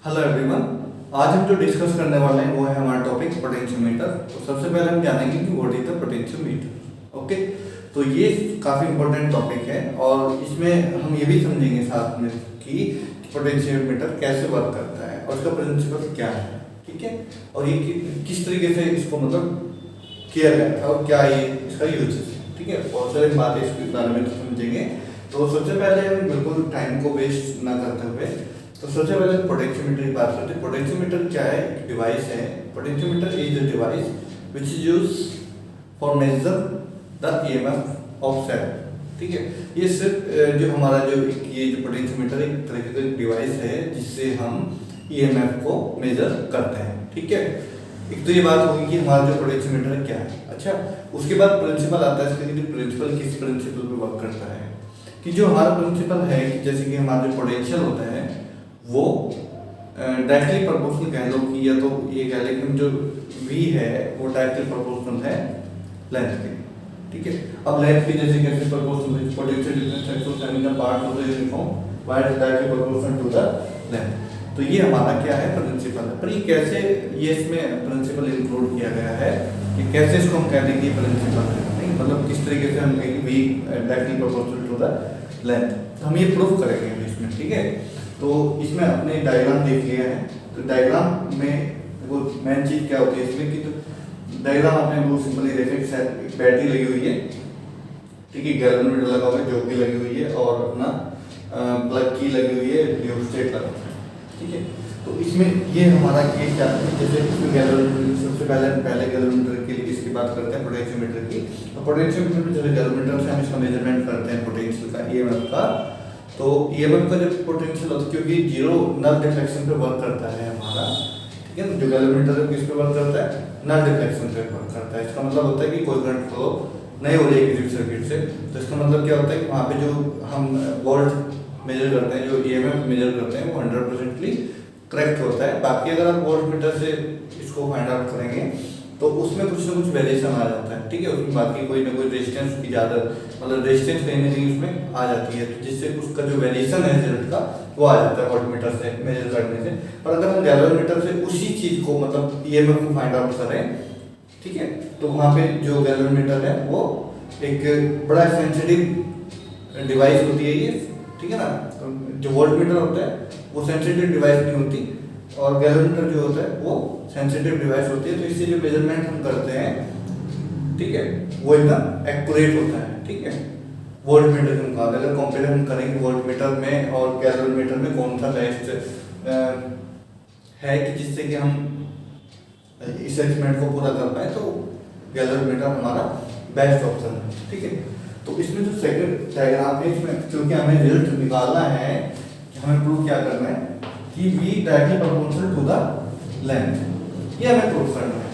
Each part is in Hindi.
Hello everyone. आज हम जो डिस्कस करने वाले हैं वो है हमारा टॉपिक पोटेंशियोमीटर। तो सबसे पहले हम जानेंगे कि what is the potentiometer. Okay, तो ये काफ़ी इंपॉर्टेंट टॉपिक है और इसमें हम ये भी समझेंगे साथ में कि पोटेंशियोमीटर कैसे वर्क करता है और उसका प्रिंसिपल क्या है। ठीक है, और ये किस तरीके से इसको मतलब किया गया था और क्या ये इसका यूज है। ठीक है, बहुत सारी बातें इसके बारे में समझेंगे। तो सबसे पहले हम बिल्कुल टाइम को वेस्ट ना करते हुए तो सबसे पहले पोटेंशियोमीटर की बात करते हैं। पोटेंशियोमीटर क्या है? एक डिवाइस है। Potentiometer is a device which is used for measure the EMF of cell. ठीक है, ये सिर्फ जो हमारा ये जो पोटेंशियोमीटर एक तरह का डिवाइस है जिससे हम ईएमएफ को मेजर करते हैं। ठीक है, एक तो ये बात होगी कि हमारा जो पोटेंशियोमीटर क्या है। अच्छा, उसके बाद प्रिंसिपल आता है। इसका प्रिंसिपल किस प्रिंसिपल पे वर्क करता है कि जो हमारा प्रिंसिपल है कि जैसे कि हमारा जो पोटेंशियल होता है वो डायरेक्टली प्रोपोर्शनल कह लो कि या तो ये कह लें कि जो v है वो डायरेक्टली प्रोपोर्शनल है लेंथ के। ठीक है, अब लेंथ की जैसे कैसे प्रोपोर्शनल है potential difference x of semi the part of the uniform y is directly proportional to the length. तो ये हमारा क्या है? प्रिंसिपल है। पर ये कैसे ये इसमें प्रिंसिपल इंक्लूड किया गया है कि कैसे इसको हम कह देंगे प्रिंसिपल है, नहीं मतलब किस तरीके से हम कहेंगे v directly proportional to the length. तो हम ये प्रूफ करेंगे इसमें। ठीक है, तो इसमें अपने डायग्राम देख लिया है। तो डायग्राम में वो मेन चीज क्या होती है इसमें कि तो डायग्राम आपने वो सिंपली देखें, एक बैटरी लगी हुई है। ठीक है, गैल्वेनोमीटर लगा हुआ है, जॉकी लगी हुई है और अपना प्लग की लगी हुई है, रियोस्टेट लगा हुआ है। ठीक है, तो इसमें ये हमारा केस क्या है? जैसे इसमें गैल्वेनोमीटर सबसे पहले गैल्वेनोमीटर के लिए इसकी बात करते हैं पोटेंशियोमीटर की। तो पोटेंशियोमीटर में जैसे गैल्वेनोमीटर से हम इसका मेजरमेंट करते हैं पोटेंशियल का, ईएमएफ का। तो ईएमएफ का जो पोटेंशियल होता है क्योंकि जीरो नल डिफ्लेक्शन पे वर्क करता है हमारा। ठीक है, जो गैल्वेनोमीटर है किस पे वर्क करता है? नल डिफ्लेक्शन पे वर्क करता है। इसका मतलब होता है कि कोई करंट फ्लो नहीं हो रही है किसी सर्किट से। तो इसका मतलब क्या होता है कि वहाँ पे जो हम वोल्ट मेजर करते हैं, जो ईएमएफ मेजर करते हैं वो 100% करेक्ट होता है। बाकी अगर आप वोल्ट मीटर से इसको फाइंड आउट करेंगे तो उसमें कुछ ना कुछ वेरिएशन आ जाता है। ठीक है, उसमें बाकी कोई ना कोई रेजिस्टेंस की ज़्यादा मतलब रेजिस्टेंस कहीं ना कहीं उसमें आ जाती है, तो जिससे उसका जो वेरिएशन है रिजल्ट का वो आ जाता है वोल्ट मीटर से मेजर करने से। पर अगर हम गैल्वेनोमीटर से उसी चीज़ को मतलब ईएमएफ को फाइंड आउट करें, ठीक है, तो वहाँ पे जो गैल्वेनोमीटर है वो एक बड़ा सेंसिटिव डिवाइस होती है ये। ठीक है ना, जो वोल्ट मीटर होता है वो सेंसिटिव डिवाइस नहीं होती और गैल्वेनोमीटर जो होता है वो सेंसिटिव डिवाइस होती है। तो इससे जो मेजरमेंट हम करते हैं, ठीक है, वो एकदम एक्यूरेट होता है। ठीक है, वोल्ट मीटर के मुकाबले अगर कंपेरिजन करेंगे वोल्ट मीटर में और गैल्वेनोमीटर में कौन सा बेस्ट है कि जिससे कि हम इस एक्सपेरिमेंट को पूरा कर पाए, तो गैल्वेनोमीटर हमारा बेस्ट ऑप्शन है। ठीक है, तो इसमें जो सेकंड डायग्राम है इसमें क्योंकि हमें रिजल्ट निकालना है कि हमें प्रूव क्या करना है कि v directly proportional to the length, ये हमें प्रूव करना है।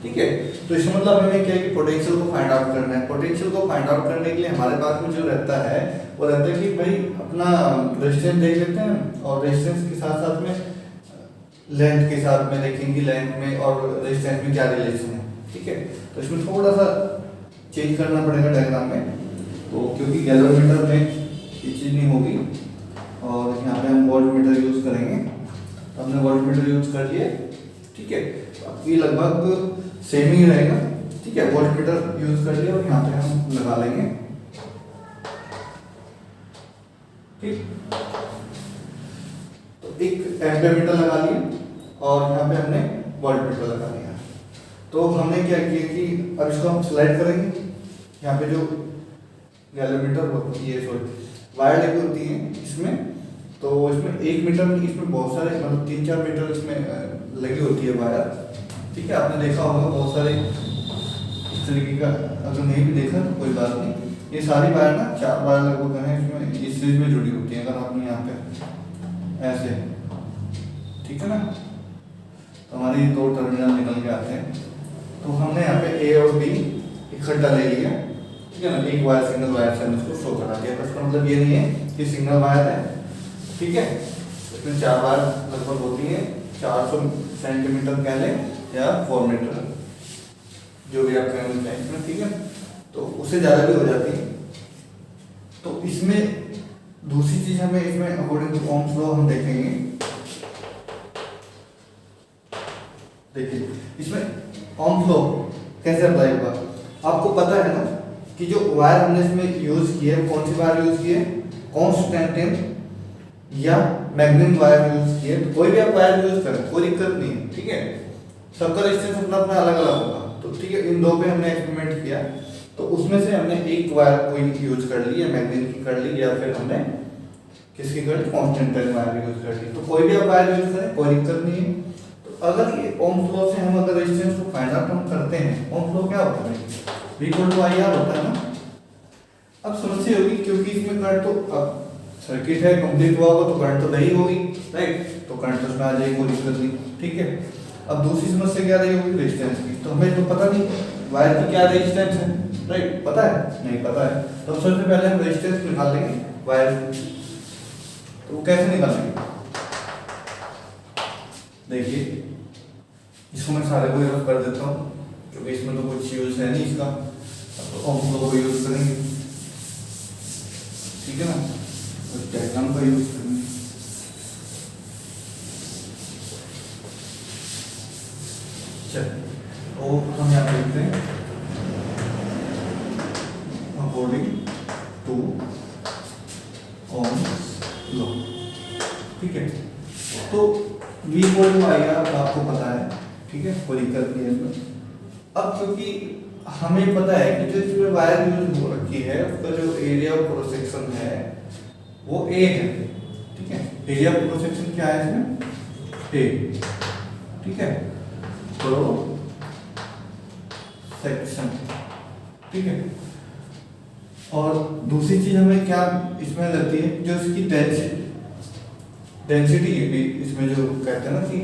ठीक है, तो इसका मतलब हमें क्या है कि पोटेंशियल को फाइंड आउट करना है। पोटेंशियल को फाइंड आउट करने के लिए हमारे पास में जो रहता है वो रहता है कि भाई अपना रेजिस्टेंस देख लेते हैं और रेजिस्टेंस के साथ साथ में लेंथ के साथ में देखेंगे लेंथ में और रेजिस्टेंस में क्या रिलेशन है। ठीक है, तो इसमें थोड़ा सा चेंज करना पड़ेगा डायग्राम में, तो क्योंकि गैल्वेनोमीटर में ये चीज़ नहीं होगी और यहाँ पे हम वोल्ट मीटर यूज करेंगे। तो हमने वोल्ट मीटर यूज कर लिए। ठीक है, अब ये लगभग सेम ही रहेगा। ठीक है, वोल्ट मीटर यूज कर लिया और यहाँ पे हम लगा लेंगे। ठीक, तो एक एम्पीमीटर लगा लिया और यहाँ पे हमने वोल्ट मीटर लगा लिया। तो हमने क्या किया कि अब इसको हम स्लाइड करेंगे। यहाँ पे जो गैल्वेनोमीटर होती है वायर लगी होती है इसमें, तो इसमें 1 मीटर में इसमें बहुत सारे मतलब 3-4 मीटर इसमें लगी होती है वायर। ठीक है, आपने देखा होगा बहुत सारे इस तरीके का, अगर नहीं भी देखा तो कोई बात नहीं। ये सारी वायर ना 4 वायर लगभग हैं इसमें इस सीरीज में जुड़ी होती है। अगर आपने यहाँ पे ऐसे, ठीक है ना, तो हमारी 2 टर्मिनल निकल के आते हैं। तो हमने यहाँ पे ए और बी इकट्ठा ले लिया। ठीक है ना, एक वायर सिंगल वायर से हमने इसको शो करा दिया। बस इसका मतलब ये नहीं है कि सिंगल वायर है। ठीक है, इसमें 4 वायर लगभग होती है, 400 सेंटीमीटर कह लें या 4 मीटर जो भी आप कहना चाहें इसमें। ठीक है, तो उससे ज़्यादा भी हो जाती है। तो इसमें दूसरी चीज़ हमें इसमें अकॉर्डिंग टू ओम्स लॉ हम देखेंगे देखिए इसमें ओम फ्लो कैसे अप्लाई होगा, आपको पता है ना कि जो वायर हमने इसमें यूज की है, कौन सी वायर यूज की है, कॉन्स्टेंटिन या मैग्नीम वायर यूज की है। तो कोई भी आप वायर यूज करें कोई दिक्कत नहीं है, ठीक है। सबका रेजिस्टेंस अपना अपना अलग अलग होगा, तो ठीक है। इन दो पे हमने एक्सपेरिमेंट किया, तो उसमें से हमने एक वायर कोई यूज कर ली, या मैग्नीम की कर ली, या फिर हमने किसकी कर ली, कॉन्स्टेंटिन वायर यूज कर ली। तो कोई भी आप वायर यूज करें कोई दिक्कत नहीं है। तो अगर ये ओम फ्लो से हम अगर रेजिस्टेंस को फाइंड आउट हम करते हैं, ओम फ्लो क्या होता है, V इक्वल टू IR होता है ना। अब समस्या होगी क्योंकि इसमें करंट तो अब सर्किट है कंप्लीट हुआ होगा तो करंट तो नहीं होगी, राइट, तो करंट तो उसमें आ जाएगी, कोई दिक्कत नहीं, ठीक है। अब दूसरी समस्या क्या रही होगी, रेजिस्टेंस की। तो हमें तो पता नहीं वायर की क्या रेजिस्टेंस है, राइट, पता है, नहीं पता है। तो सबसे पहले हम रेजिस्टेंस निकाल लेंगे वायर, तो वो कैसे निकालेंगे, देखिए इसको मैं सारे को यूज कर देता हूँ क्योंकि इसमें तो कुछ यूज है नहीं इसका, तो ओम फ्लो को यूज करेंगे, ठीक है ना, तो डायग्राम का यूज करेंगे। चलिए तो हम यहाँ पे लिखते हैं अकॉर्डिंग टू ओम्स लॉ, ठीक है। तो V इक्वल टू IR आपको पता है, ठीक है, कोई दिक्कत नहीं है इसमें। अब क्योंकि हमें पता है कि जो इसमें वायर यूज हो रखी है उसका जो एरिया ऑफ क्रॉस सेक्शन है वो A है, ठीक है। एरिया ऑफ क्रॉस सेक्शन क्या है इसमें, A, ठीक है, क्रॉस सेक्शन, ठीक है। और दूसरी चीज हमें क्या इसमें रहती है, जो इसकी डेंसिटी है इसमें, जो कहते हैं ना कि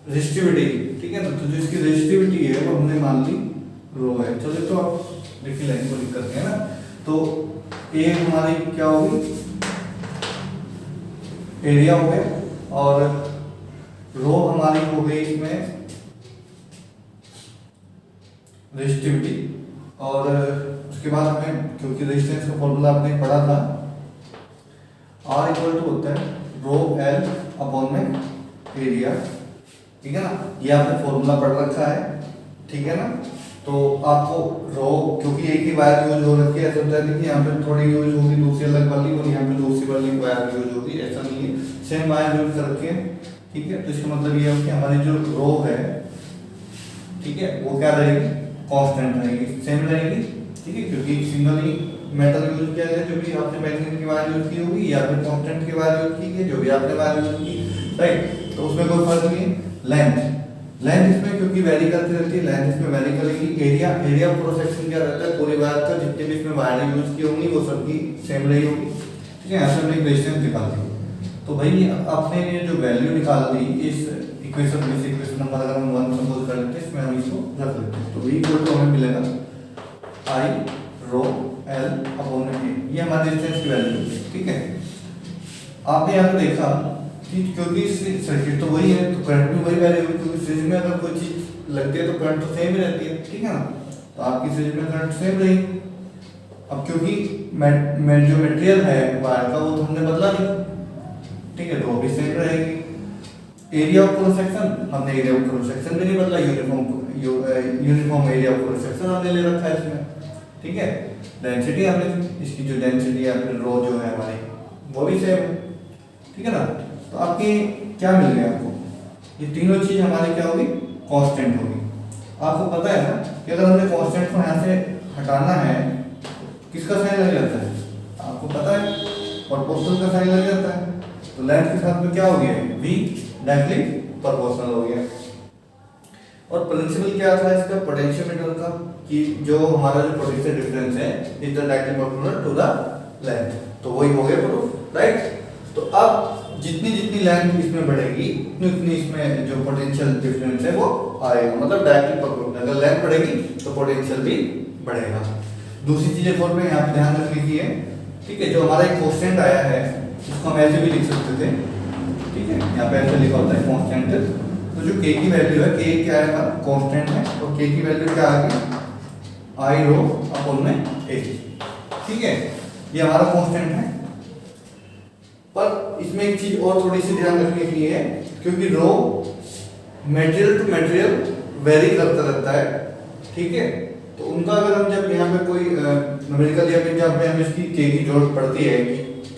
रेजिस्टिविटी, ठीक है ना। तो जो इसकी रेजिस्टिविटी है वो हमने मान ली रो है। चलो तो आप लिख लेंगे, कोई दिक्कत नहीं है ना। तो ए हमारी क्या होगी, एरिया हो गया, और रो हमारी हो गई इसमें रेजिस्टिविटी। और उसके बाद हमें, क्योंकि रेजिस्टेंस का फॉर्मूला आपने पढ़ा था, R इक्वल टू होता है रो L अपॉन में एरिया, ठीक है ना। ये आपने फॉर्मूला पढ़ रखा है, ठीक है ना। तो आपको रो, क्योंकि एक ही वायर यूज हो रखी है, ऐसा होता है कि यहाँ पे थोड़ी यूज होगी दूसरी अलग वाली, और यहाँ पे दूसरी वाली वायर यूज होगी, ऐसा नहीं है, सेम वायर यूज कर रखी है, ठीक है। तो इसका मतलब ये है कि हमारी जो रो है, ठीक है, वो क्या रहेगी, कांस्टेंट रहेगी, सेम रहेगी, ठीक है, क्योंकि सिंगल ही मेटल यूज किया गया, जो भी आपने मैग्नीशियम की वायर यूज की होगी या फिर कांस्टेंट की वायर यूज की है, जो भी आपने वायर यूज की, राइट। तो उसमें कोई फर्क नहीं है। लेंथ इसमें क्योंकि वेरी करती रहती है, लेंथ इसमें वेरी करेगी। एरिया ऑफ क्रॉस सेक्शन क्या रहता है, पूरी वायर का जितने भी इसमें वायर यूज की होंगी वो सबकी सेम रही होगी, ठीक है। यहाँ से हमने रेजिस्टेंस निकाल दी। तो भाई आपने ये जो वैल्यू निकाल दी इस इक्वेशन में, इक्वेशन नंबर अगर हम 1 सपोज कर लेते हैं, इसमें हम इसको रख लेते हैं। तो V इक्वल टू हमें मिलेगा I रो L अपॉन में A, ये हमारे रेजिस्टेंस की वैल्यू है, ठीक है। आपने यहाँ पे देखा कि क्योंकि सर्किट तो वही है, तो करंट भी वही वैल्यू होगी, क्योंकि सीरीज में अगर कोई चीज लगती है तो करंट तो सेम ही रहती है, ठीक है ना। तो आपकी सीरीज में करंट सेम रहेगी। अब क्योंकि जो मटेरियल है वायर का वो तो हमने बदला नहीं, ठीक है, तो वो भी सेम रहेगी। एरिया ऑफ क्रॉस सेक्शन, हमने एरिया ऑफ क्रॉस सेक्शन भी नहीं बदला, uniform area of cross section हमने ले रखा है इसमें, ठीक है। डेंसिटी हमने, इसकी जो डेंसिटी है फिर रो जो है हमारी वो भी सेम है, ठीक है ना। तो आपकी क्या मिल गया आपको, ये तीनों चीज हमारी क्या होगी, कांस्टेंट होगी। आपको पता है ना कि अगर हमने कांस्टेंट को यहाँ से हटाना है किसका साइन लग जाता है, आपको पता है, प्रोपोर्शनल का साइन लग जाता है। तो लेंथ के साथ में क्या हो गया, V डायरेक्टली प्रोपोर्शनल हो गया। और प्रिंसिपल क्या था इसका, पोटेंशियोमीटर का, कि जो हमारा जो पोटेंशियल डिफरेंस है is the directly proportional to the length, तो वही हो गया प्रूफ, राइट। तो अब जितनी जितनी लेंथ इसमें बढ़ेगी उतनी इसमें जो पोटेंशियल डिफरेंस है वो आएगा, मतलब डायरेक्टली प्रोपोर्शनल। अगर लेंथ बढ़ेगी तो पोटेंशियल भी बढ़ेगा। दूसरी चीज एक और में यहाँ पे ध्यान रखने की है, ठीक है, जो हमारा एक कांस्टेंट आया है उसको हम ऐसे भी लिख सकते थे, ठीक है, यहाँ पे ऐसे लिखा होता है कांस्टेंट। तो जो K की वैल्यू है, K क्या है हमारा कांस्टेंट है, और K की वैल्यू क्या आ गई, I रो अपॉन में A, ठीक है, ये हमारा कांस्टेंट है। पर इसमें एक चीज और थोड़ी सी ध्यान रखने के लिए है, क्योंकि rho material to material vary करता रहता है, ठीक है। तो उनका अगर हम जब यहाँ पे कोई न्यूमेरिकल या फिर जहाँ पे हमें इसकी के की जरूरत पड़ती है,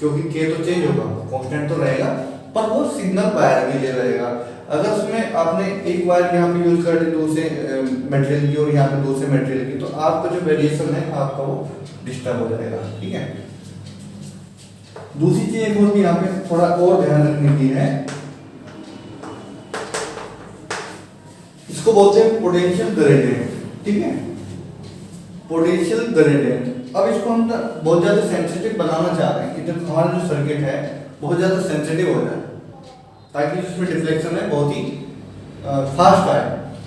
क्योंकि के तो चेंज होगा, कांस्टेंट तो रहेगा, पर वो सिग्नल वायर के लिए रहेगा। अगर उसमें आपने एक वायर यहाँ पे यूज कर दी दूसरे मटेरियल की और यहाँ पे दूसरे मटेरियल की, तो आपका जो वेरिएशन है आपका वो डिस्टर्ब हो जाएगा, ठीक है। दूसरी चीज एक और भी यहाँ पे थोड़ा और ध्यान रखने की है, इसको बोलते हैं पोटेंशियल ग्रेडियंट, ठीक है, पोटेंशियल ग्रेडियंट। अब इसको हम बहुत ज्यादा सेंसिटिव बनाना चाह रहे हैं कि जब हमारा जो सर्किट है बहुत ज्यादा सेंसिटिव हो जाए, ताकि जिसमें डिफ्लेक्शन है बहुत ही फास्ट आए।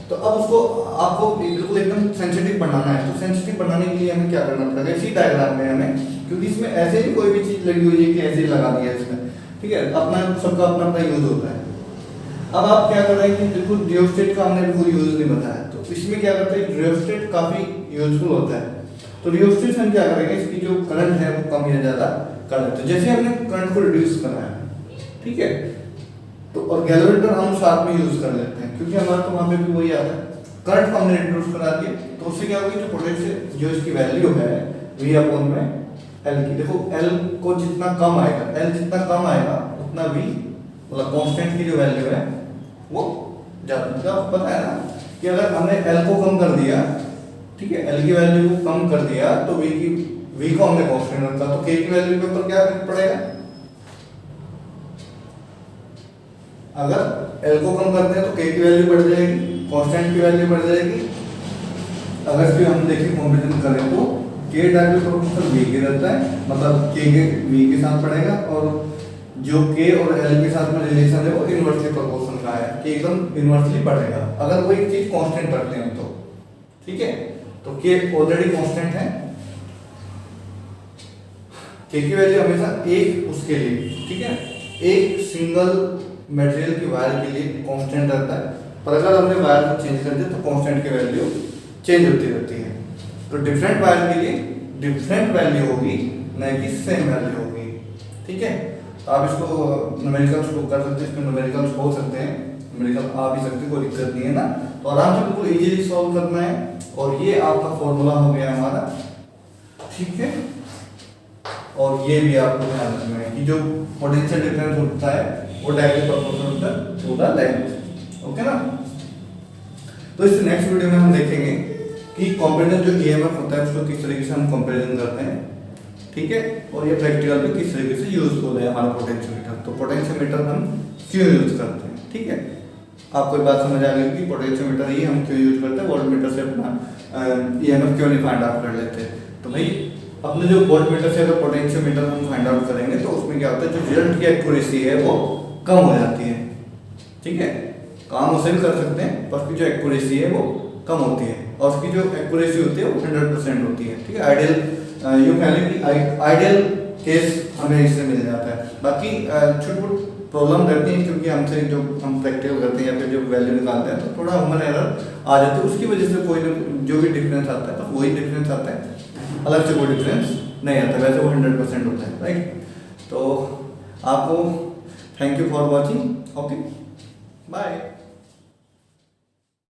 तो अब उसको आपको बिल्कुल एकदम सेंसिटिव बनाना है। तो सेंसिटिव बनाने के लिए हमें क्या करना पड़ेगा, इसी डायग्राम में हमें, क्योंकि इसमें ऐसे ही कोई भी चीज लगी हुई है कि ऐसे ही लगा दिया इसमें, ठीक है, अपना सबका अपना अपना यूज होता है। अब आप क्या कर रहे हैं कि बिल्कुल रियोस्टेट का हमने बिल्कुल यूज नहीं बताया, तो इसमें क्या करते हैं, रियोस्टेट काफी यूजफुल होता है। तो रियोस्टेट से हम क्या करेंगे, इसकी जो करंट है वो कम या ज्यादा कर देते हैं, जैसे हमने करंट को रिड्यूस करना है, ठीक है। तो और गैल्वेमीटर हम साथ में यूज कर लेते हैं, क्योंकि हमारा तो वहां पे भी वही आता है, करंट को हमने रिड्यूस करा दिया, तो उससे क्या होगी, जो पोटेंशियल जो इसकी वैल्यू है V अपॉन में L की, देखो L को जितना कम आएगा, L जितना कम आएगा उतना V मतलब कांस्टेंट की जो वैल्यू है वो ज्यादा। तो आपको पता है ना कि अगर हमने L को कम कर दिया, ठीक है, L की वैल्यू को कम कर दिया, तो V को हमने कांस्टेंट रखा, तो K की वैल्यू के ऊपर क्या फर्क पड़ेगा, अगर L को कम करते हैं तो K की वैल्यू बढ़ जाएगी, कांस्टेंट की वैल्यू बढ़ जाएगी। अगर इसको हम देखें कंपैरिजन करें तो K डायरेक्टली प्रोपोर्शनल V के रहता है, मतलब K के V के साथ बढ़ेगा, और जो K और L के साथ में रिलेशन है वो इनवर्सली प्रोपोर्शनल का है कि एकदम इनवर्सली बढ़ेगा अगर वो एक चीज कांस्टेंट रखते हैं तो, ठीक है। तो K ऑलरेडी कांस्टेंट है, K की वैल्यू हमेशा एक उसके लिए, ठीक है, एक सिंगल मटेरियल की वायर के लिए कांस्टेंट रहता है, पर अगर हमने वायर को चेंज कर दिया तो कांस्टेंट की वैल्यू चेंज होती रहती है। तो डिफरेंट वायर के लिए डिफरेंट वैल्यू होगी, न कि सेम वैल्यू होगी, ठीक है। तो आप इसको न्यूमेरिकल्स को कर सकते हैं, इसमें न्यूमेरिकल्स हो सकते हैं, न्यूमेरिकल आ भी सकते हैं, कोई दिक्कत नहीं है ना। तो आराम से बिल्कुल इजीली सॉल्व करना है, और ये आपका फॉर्मूला हो गया हमारा, ठीक है। और ये भी आपको ध्यान रखना है कि जो पोटेंशियल डिफरेंस होता है वो डायरेक्टली प्रोपोर्शनल होता है टू द लेंथ, ओके ना। तो इस नेक्स्ट वीडियो में हम देखेंगे कि कंपैरिजन जो ईएमएफ होता है उसको किस तरीके से हम कंपैरिजन करते हैं, ठीक है, और ये प्रैक्टिकल में किस तरीके से यूजफुल है हमारा पोटेंशियोमीटर। तो पोटेंशियोमीटर हम क्यों यूज करते हैं, ठीक है, आपको बात समझ आ गई कि पोटेंशियोमीटर ही हम क्यों यूज करते हैं, वोल्टमीटर से अपना ईएमएफ क्यों नहीं फाइंड आउट कर लेते। तो भाई अपने जो वोल्टमीटर से अगर पोटेंशियोमीटर हम फाइंड आउट करेंगे तो उसमें क्या होता है, जो रिजल्ट की एक्यूरेसी है वो कम हो जाती है, ठीक है, काम उसे भी कर सकते हैं पर उसकी जो एक्यूरेसी है वो कम होती है, और उसकी जो एक्यूरेसी होती है वो 100% होती है, ठीक है। आइडियल यूं कह लें कि आइडियल केस हमें इससे मिल जाता है। बाकी छोटी मोटी प्रॉब्लम रहती है, क्योंकि हमसे जो हम प्रैक्टिकल करते हैं या फिर जो वैल्यू निकालते हैं तो थोड़ा ह्यूमन एरर आ जाती है, उसकी वजह से कोई जो भी डिफरेंस आता है तो वही डिफरेंस आता है, अलग से कोई डिफरेंस नहीं आता, वैसे वो 100% होता है, राइट। तो आपको thank you for watching, okay, bye.